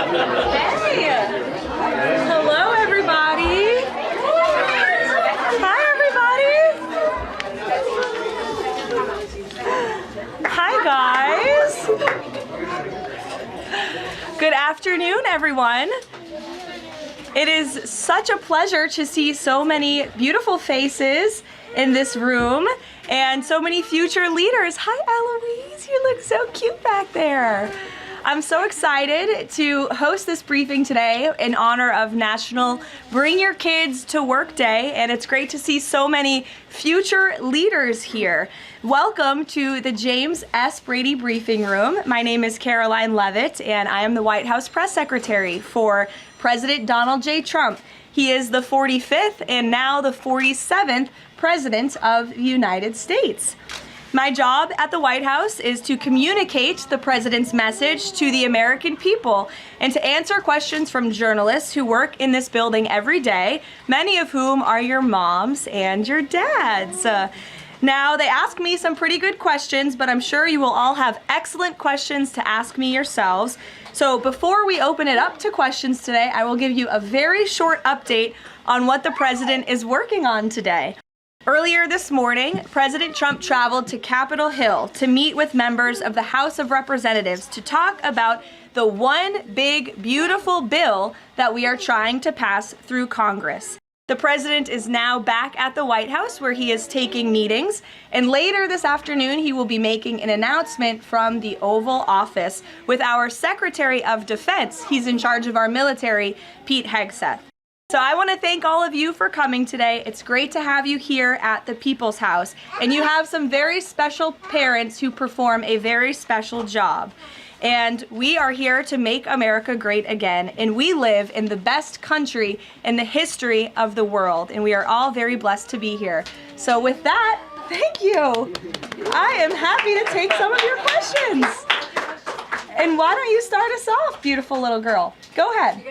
Hey! Hello, everybody! Hi, everybody! Hi, guys! Good afternoon, everyone. It is such a pleasure to see so many beautiful faces in this room and so many future leaders. Hi, Eloise, you look so cute back there. I'm so excited to host this briefing today in honor of National Bring Your Kids to Work Day, and it's great to see so many future leaders here. Welcome to the James S. Brady Briefing Room. My name is Karoline Leavitt, and I am the White House Press Secretary for President Donald J. Trump. He is the 45th and now the 47th President of the United States. My job at the White House is to communicate the President's message to the American people and to answer questions from journalists who work in this building every day, many of whom are your moms and your dads. Now, they ask me some pretty good questions, but I'm sure you will all have excellent questions to ask me yourselves. So before we open it up to questions today, I will give you a very short update on what the President is working on today. Earlier this morning, President Trump traveled to Capitol Hill to meet with members of the House of Representatives to talk about the one big, beautiful bill that we are trying to pass through Congress. The President is now back at the White House where he is taking meetings, and later this afternoon he will be making an announcement from the Oval Office with our Secretary of Defense. He's in charge of our military, Pete Hegseth. So I want to thank all of you for coming today. It's great to have you here at the People's House, and you have some very special parents who perform a very special job. And we are here to make America great again, and we live in the best country in the history of the world, and we are all very blessed to be here. So with that, thank you. I am happy to take some of your questions. And why don't you start us off, beautiful little girl? Go ahead.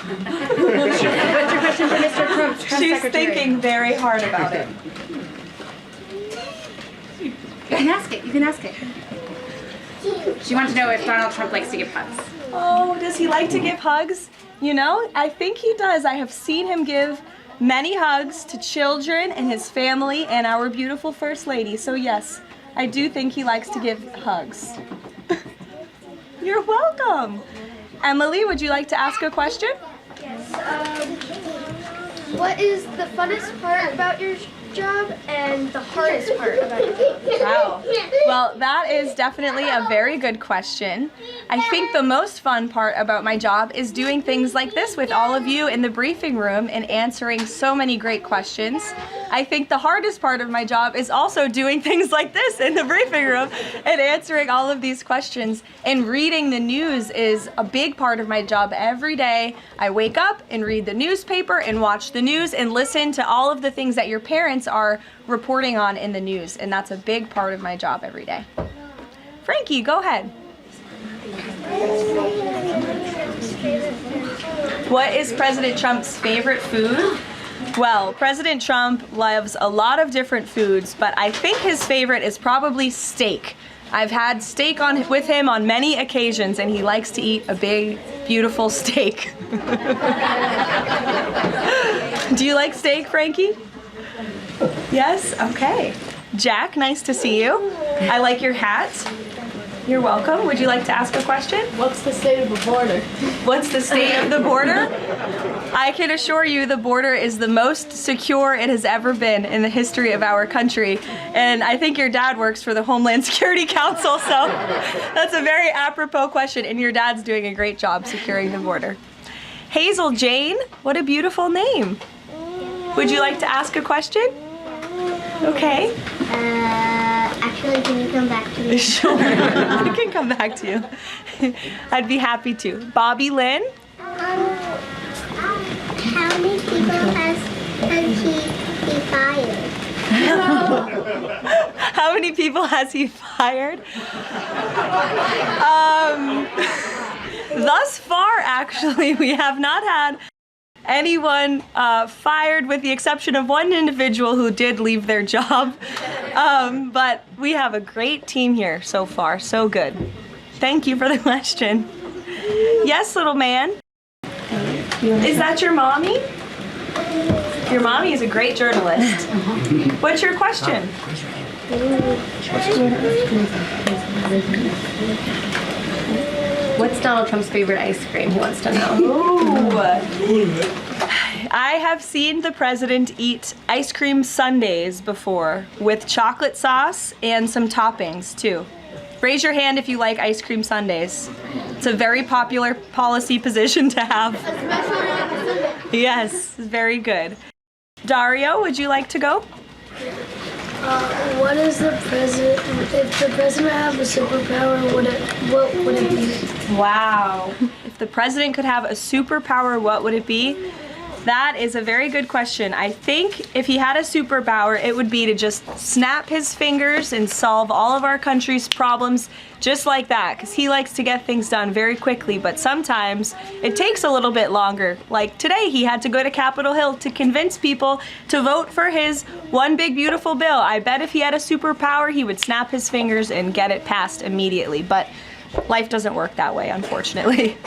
What's your question for Mr. Trump? She's thinking very hard about it. You can ask it. You can ask it. She wants to know if Donald Trump likes to give hugs. Oh, does he like to give hugs? You know, I think he does. I have seen him give many hugs to children and his family and our beautiful First Lady. So yes, I do think he likes to give hugs. You're welcome. Emily, would you like to ask a question? Yes. What is the funnest part about your job and the hardest part about your job? Wow. Well, that is definitely a very good question. I think the most fun part about my job is doing things like this with all of you in the briefing room and answering so many great questions. I think the hardest part of my job is also doing things like this in the briefing room and answering all of these questions. And reading the news is a big part of my job every day. I wake up and read the newspaper and watch the news and listen to all of the things that your parents are reporting on in the news, and that's a big part of my job every day. Frankie, go ahead. What is President Trump's favorite food? Well, President Trump loves a lot of different foods, but I think his favorite is probably steak. I've had steak with him on many occasions, and he likes to eat a big, beautiful steak. Do you like steak, Frankie? Yes? Okay. Jack, nice to see you. I like your hat. You're welcome. Would you like to ask a question? What's the state of the border? What's the state of the border? I can assure you the border is the most secure it has ever been in the history of our country. And I think your dad works for the Homeland Security Council, so that's a very apropos question, and your dad's doing a great job securing the border. Hazel Jane, what a beautiful name. Would you like to ask a question? Okay. Actually, can you come back to me? Sure, I can come back to you. I'd be happy to. Bobby Lynn? How many people has he fired? How many people has he fired? Thus far, actually, we have not had anyone fired, with the exception of one individual who did leave their job. But we have a great team here so far, so good. Thank you for the question. Yes, little man. Is that your mommy? Your mommy is a great journalist. What's your question? What's Donald Trump's favorite ice cream? He wants to know. Ooh. I have seen the president eat ice cream sundaes before with chocolate sauce and some toppings too. Raise your hand if you like ice cream sundaes. It's a very popular policy position to have. Yes, very good. Dario, would you like to go? What is the president? If the president had a superpower, what would it be? Wow. If the president could have a superpower, what would it be? That is a very good question. I think if he had a superpower, it would be to just snap his fingers and solve all of our country's problems just like that, because he likes to get things done very quickly, but sometimes it takes a little bit longer. Like today, he had to go to Capitol Hill to convince people to vote for his one big beautiful bill. I bet if he had a superpower, he would snap his fingers and get it passed immediately, but life doesn't work that way, unfortunately.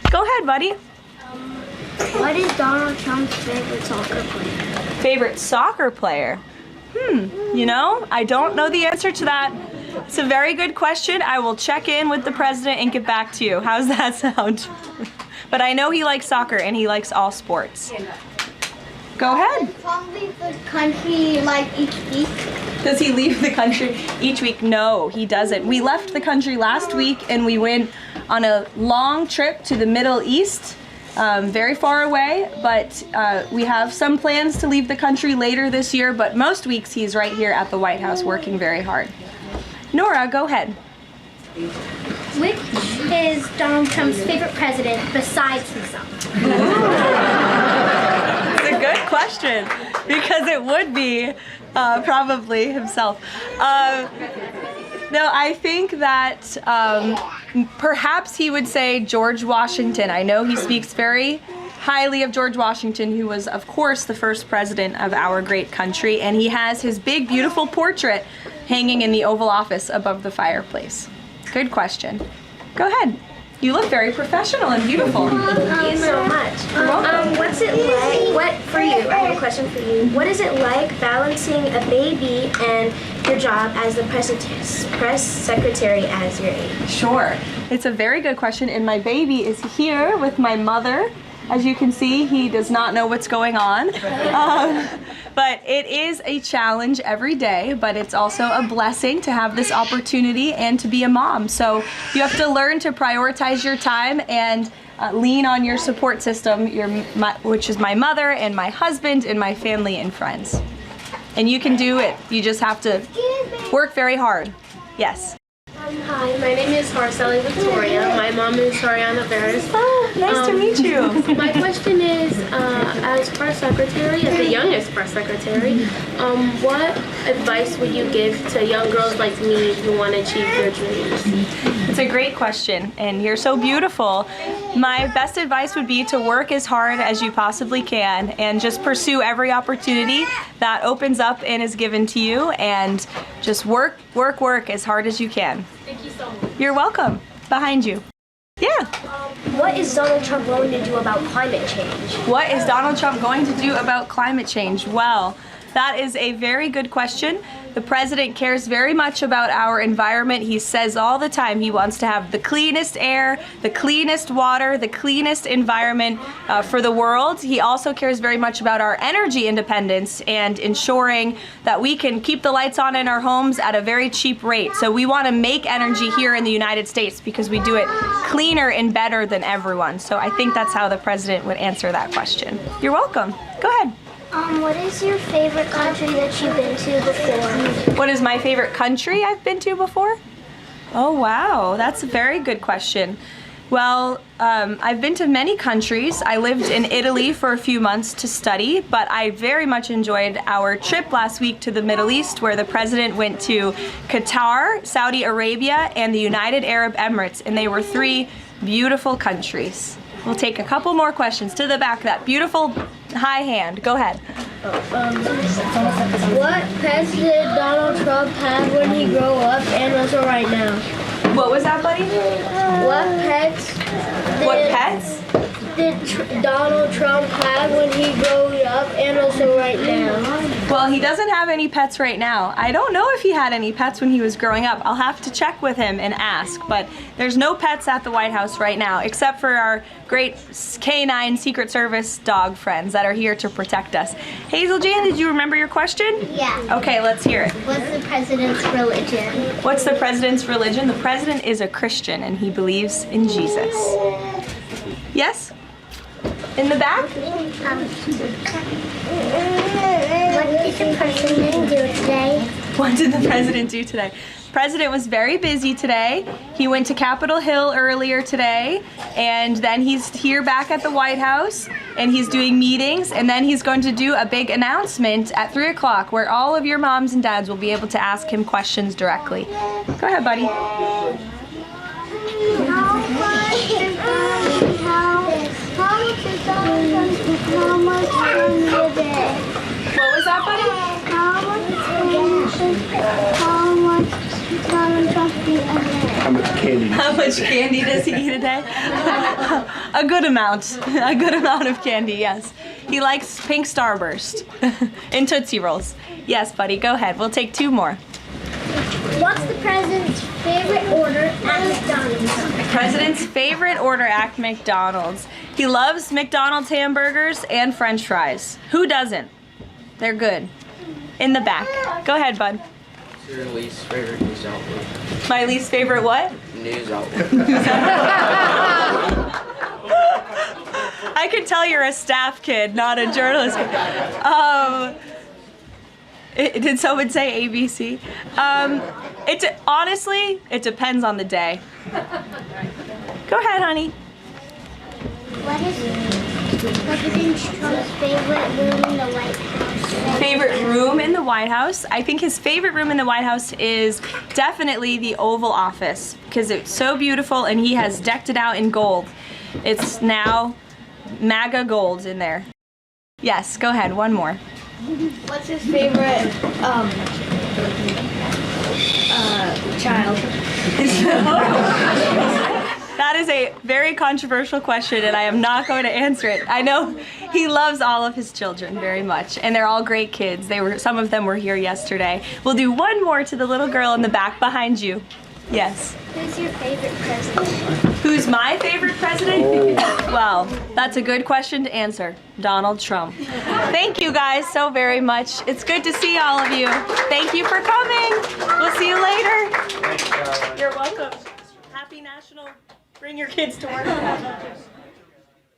Go ahead, buddy. What is Donald Trump's favorite soccer player? Favorite soccer player? You know, I don't know the answer to that. It's a very good question. I will check in with the president and get back to you. How's that sound? But I know he likes soccer and he likes all sports. Go ahead. Does Trump leave the country like each week? Does he leave the country each week? No, he doesn't. We left the country last week and we went on a long trip to the Middle East. Very far away, but we have some plans to leave the country later this year, but most weeks he's right here at the White House working very hard. Nora, go ahead. Which is Donald Trump's favorite president besides himself? It's a good question, because it would be probably himself. No, I think that perhaps he would say George Washington. I know he speaks very highly of George Washington, who was, of course, the first president of our great country, and he has his big, beautiful portrait hanging in the Oval Office above the fireplace. Good question. Go ahead. You look very professional and beautiful. Thank you so much. What's it like? For you? I have a question for you. What is it like balancing a baby and your job as the press secretary as your age? Sure. It's a very good question, and my baby is here with my mother. As you can see, he does not know what's going on. But it is a challenge every day, but it's also a blessing to have this opportunity and to be a mom. So you have to learn to prioritize your time and lean on your support system, which is my mother and my husband and my family and friends. And you can do it. You just have to work very hard. Yes. Hi, my name is Harceli Victoria. My mom is Sariana Veras. Oh, nice to meet you. My question is, as press secretary, as the youngest press secretary, what advice would you give to young girls like me who want to achieve their dreams? It's a great question, and you're so beautiful. My best advice would be to work as hard as you possibly can and just pursue every opportunity that opens up and is given to you, and just work as hard as you can. Thank you so much. You're welcome. Behind you. Yeah. What is Donald Trump going to do about climate change? What is Donald Trump going to do about climate change? Well, that is a very good question. The president cares very much about our environment. He says all the time he wants to have the cleanest air, the cleanest water, the cleanest environment for the world. He also cares very much about our energy independence and ensuring that we can keep the lights on in our homes at a very cheap rate. So we want to make energy here in the United States because we do it cleaner and better than everyone. So I think that's how the president would answer that question. You're welcome. Go ahead. What is your favorite country that you've been to before? What is my favorite country I've been to before? Oh wow, that's a very good question. Well, I've been to many countries. I lived in Italy for a few months to study, but I very much enjoyed our trip last week to the Middle East, where the president went to Qatar, Saudi Arabia, and the United Arab Emirates, and they were 3 beautiful countries. We'll take a couple more questions. To the back, that beautiful high hand. Go ahead. What pets did Donald Trump have when he grew up and also right now? What was that, buddy? What pets What pets? did Donald Trump have when he grew up and also right now? Well, he doesn't have any pets right now. I don't know if he had any pets when he was growing up. I'll have to check with him and ask, but there's no pets at the White House right now, except for our great canine Secret Service dog friends that are here to protect us. Hazel Jane, did you remember your question? Yeah. Okay, let's hear it. What's the president's religion? What's the president's religion? The president is a Christian and he believes in Jesus. Yes? In the back? What did the president do today? What did the president do today? The president was very busy today. He went to Capitol Hill earlier today, and then he's here back at the White House, and he's doing meetings, and then he's going to do a big announcement at 3 o'clock where all of your moms and dads will be able to ask him questions directly. Go ahead, buddy. What was that, buddy? How much candy? How much candy does he eat a day? A good amount. A good amount of candy, yes. He likes pink Starburst and Tootsie Rolls. Yes, buddy, go ahead. We'll take 2 more. What's the president's favorite order at McDonald's? President's favorite order at McDonald's. He loves McDonald's hamburgers and French fries. Who doesn't? They're good. In the back. Go ahead, bud. What's your least favorite news outlet? My least favorite what? News outlet. I can tell you're a staff kid, not a journalist kid. Did someone say ABC? Honestly, it depends on the day. Go ahead, honey. What is President Trump's favorite room in the White House? Favorite room in the White House? I think his favorite room in the White House is definitely the Oval Office because it's so beautiful and he has decked it out in gold. It's now MAGA gold in there. Yes, go ahead, one more. What's his favorite child? That is a very controversial question and I am not going to answer it. I know he loves all of his children very much and they're all great kids. Some of them were here yesterday. We'll do one more to the little girl in the back behind you. Yes. Who's your favorite president? Who's my favorite president? Well, that's a good question to answer. Donald Trump. Thank you guys so very much. It's good to see all of you. Thank you for coming. We'll see you later. You're welcome. Happy National Bring Your Kids to Work.